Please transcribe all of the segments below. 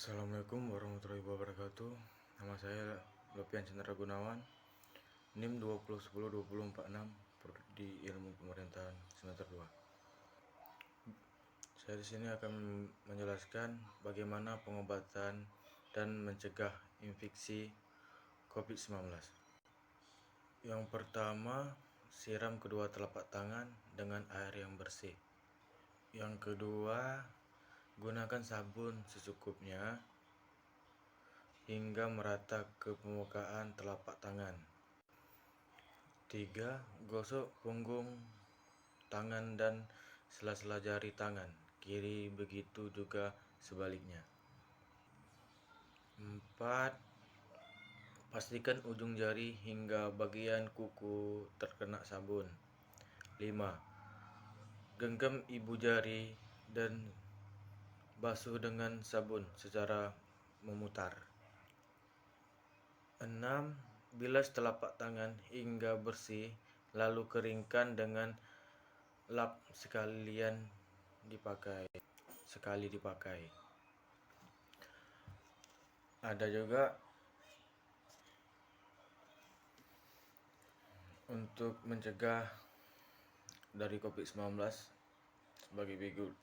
Assalamualaikum warahmatullahi wabarakatuh. Nama saya Lopian Chandra Gunawan, NIM 2010-2046, di Ilmu Pemerintahan semester 2. Saya di sini akan menjelaskan bagaimana pengobatan dan mencegah infeksi COVID-19. Yang pertama, siram kedua telapak tangan dengan air yang bersih. Yang kedua, gunakan sabun secukupnya hingga merata ke permukaan telapak tangan. 3. Gosok punggung tangan dan sela-sela jari tangan kiri, begitu juga sebaliknya. 4. Pastikan ujung jari hingga bagian kuku terkena sabun. 5. Genggam ibu jari dan basuh dengan sabun secara memutar. 6. Bilas telapak tangan hingga bersih, lalu keringkan dengan lap sekali dipakai. Ada juga untuk mencegah dari COVID-19 sebagai berikut.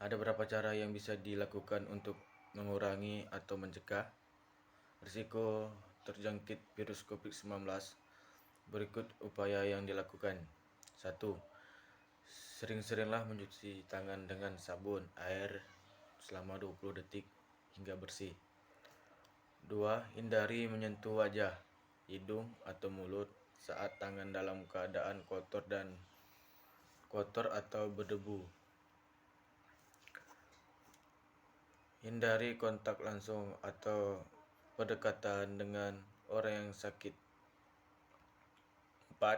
Ada beberapa cara yang bisa dilakukan untuk mengurangi atau mencegah risiko terjangkit virus COVID-19. Berikut upaya yang dilakukan. 1. Sering-seringlah mencuci tangan dengan sabun air selama 20 detik hingga bersih. 2. Hindari menyentuh wajah, hidung, atau mulut saat tangan dalam keadaan kotor atau berdebu. Hindari kontak langsung atau berdekatan dengan orang yang sakit. 4.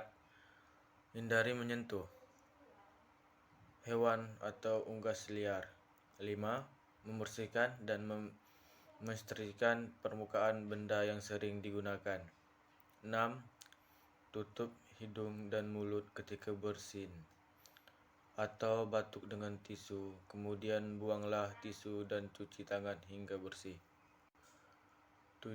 Hindari menyentuh hewan atau unggas liar. 5. Membersihkan dan mensterilkan permukaan benda yang sering digunakan. 6. Tutup hidung dan mulut ketika bersin atau batuk dengan tisu, kemudian buanglah tisu dan cuci tangan hingga bersih. 7.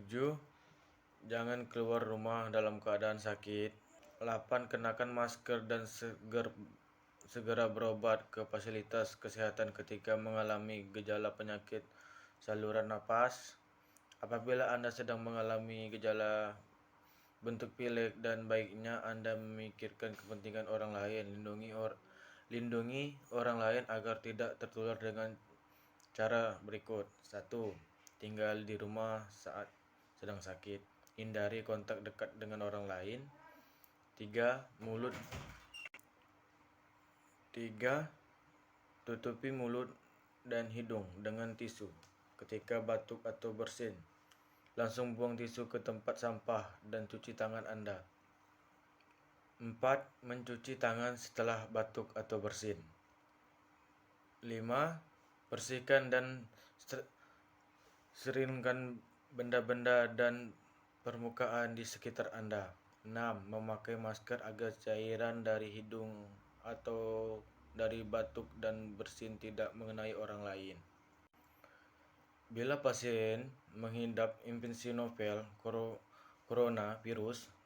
Jangan keluar rumah dalam keadaan sakit. 8. Kenakan masker dan segera berobat ke fasilitas kesehatan ketika mengalami gejala penyakit saluran napas. Apabila Anda sedang mengalami gejala bentuk pilek dan baiknya Anda memikirkan kepentingan orang lain. Lindungi orang lain agar tidak tertular dengan cara berikut. 1. Tinggal di rumah saat sedang sakit. Hindari kontak dekat dengan orang lain. 3. Tutupi mulut dan hidung dengan tisu ketika batuk atau bersin. Langsung buang tisu ke tempat sampah dan cuci tangan Anda. 4. Mencuci tangan setelah batuk atau bersin. 5. Bersihkan dan seringkan benda-benda dan permukaan di sekitar Anda. 6. Memakai masker agar cairan dari hidung atau dari batuk dan bersin tidak mengenai orang lain. Bila pasien mengidap infeksi novel coronavirus,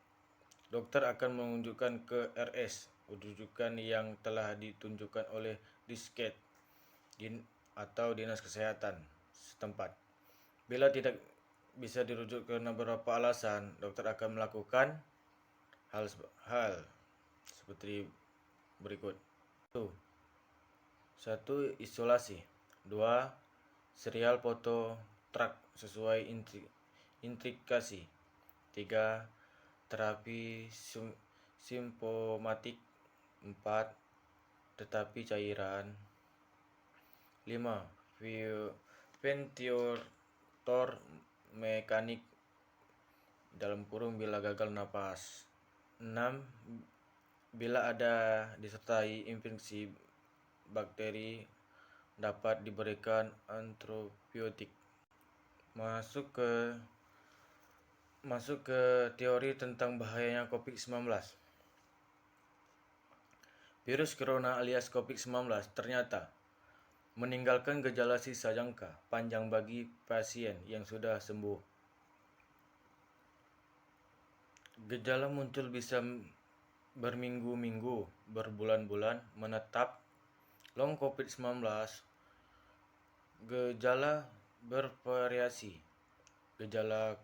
dokter akan menunjukkan ke RS rujukan yang telah ditunjukkan oleh Diskes atau Dinas Kesehatan setempat. Bila tidak bisa dirujuk karena beberapa alasan, dokter akan melakukan hal seperti berikut. 1. Isolasi. 2. Serial foto track sesuai indikasi. 3. Terapi simptomatik. 4. Terapi cairan. 5. Ventilator mekanik bila gagal napas. 6. Bila ada disertai infeksi bakteri dapat diberikan antibiotik. Masuk ke teori tentang bahayanya COVID-19. Virus corona alias COVID-19 ternyata meninggalkan gejala sisa jangka panjang bagi pasien yang sudah sembuh. Gejala muncul bisa berminggu-minggu, berbulan-bulan, menetap. Long COVID-19 gejala bervariasi. Gejala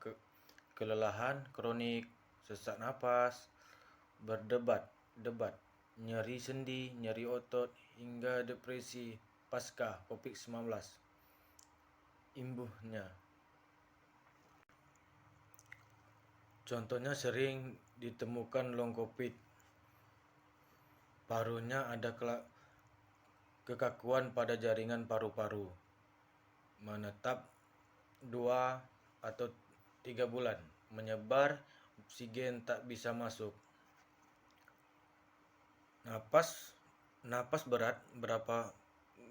kelelahan kronik, sesak napas, berdebat, nyeri sendi, nyeri otot, hingga depresi pasca COVID-19. Imbuhnya, contohnya sering ditemukan long COVID. Parunya ada kekakuan pada jaringan paru-paru. Menetap 2 atau 3 bulan. Menyebar, oksigen tak bisa masuk. Napas berat,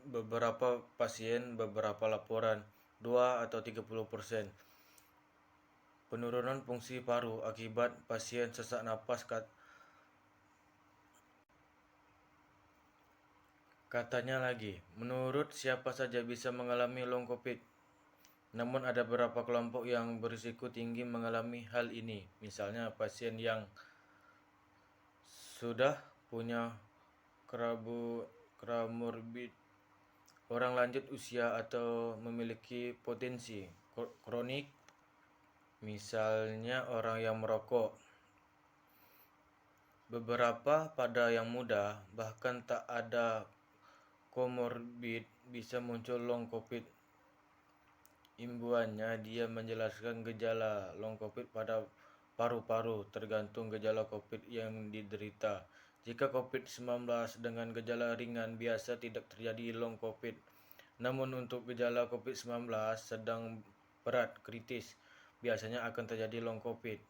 beberapa pasien, beberapa laporan 2 atau 30%. Penurunan fungsi paru akibat pasien sesak napas. Katanya lagi, menurut siapa saja bisa mengalami long COVID. Namun ada beberapa kelompok yang berisiko tinggi mengalami hal ini. Misalnya pasien yang sudah punya komorbid, orang lanjut usia, atau memiliki potensi kronik, misalnya orang yang merokok. Beberapa pada yang muda, bahkan tak ada komorbid, bisa muncul long COVID. Imbuannya, dia menjelaskan gejala long COVID pada paru-paru tergantung gejala COVID yang diderita. Jika COVID-19 dengan gejala ringan biasa tidak terjadi long COVID. Namun untuk gejala COVID-19 sedang, berat, kritis, biasanya akan terjadi long COVID.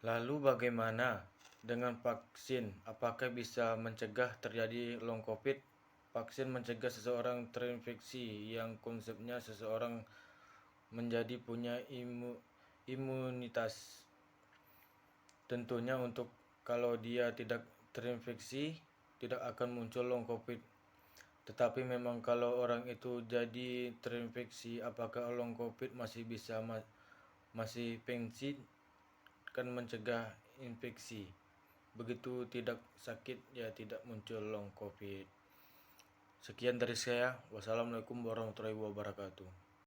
Lalu bagaimana dengan vaksin? Apakah bisa mencegah terjadi long COVID? Vaksin mencegah seseorang terinfeksi, yang konsepnya seseorang menjadi punya imunitas. Tentunya untuk kalau dia tidak terinfeksi, tidak akan muncul long COVID. Tetapi memang kalau orang itu jadi terinfeksi, apakah long COVID masih pensi kan mencegah infeksi. Begitu tidak sakit, ya tidak muncul long COVID. Sekian dari saya. Wassalamualaikum warahmatullahi wabarakatuh.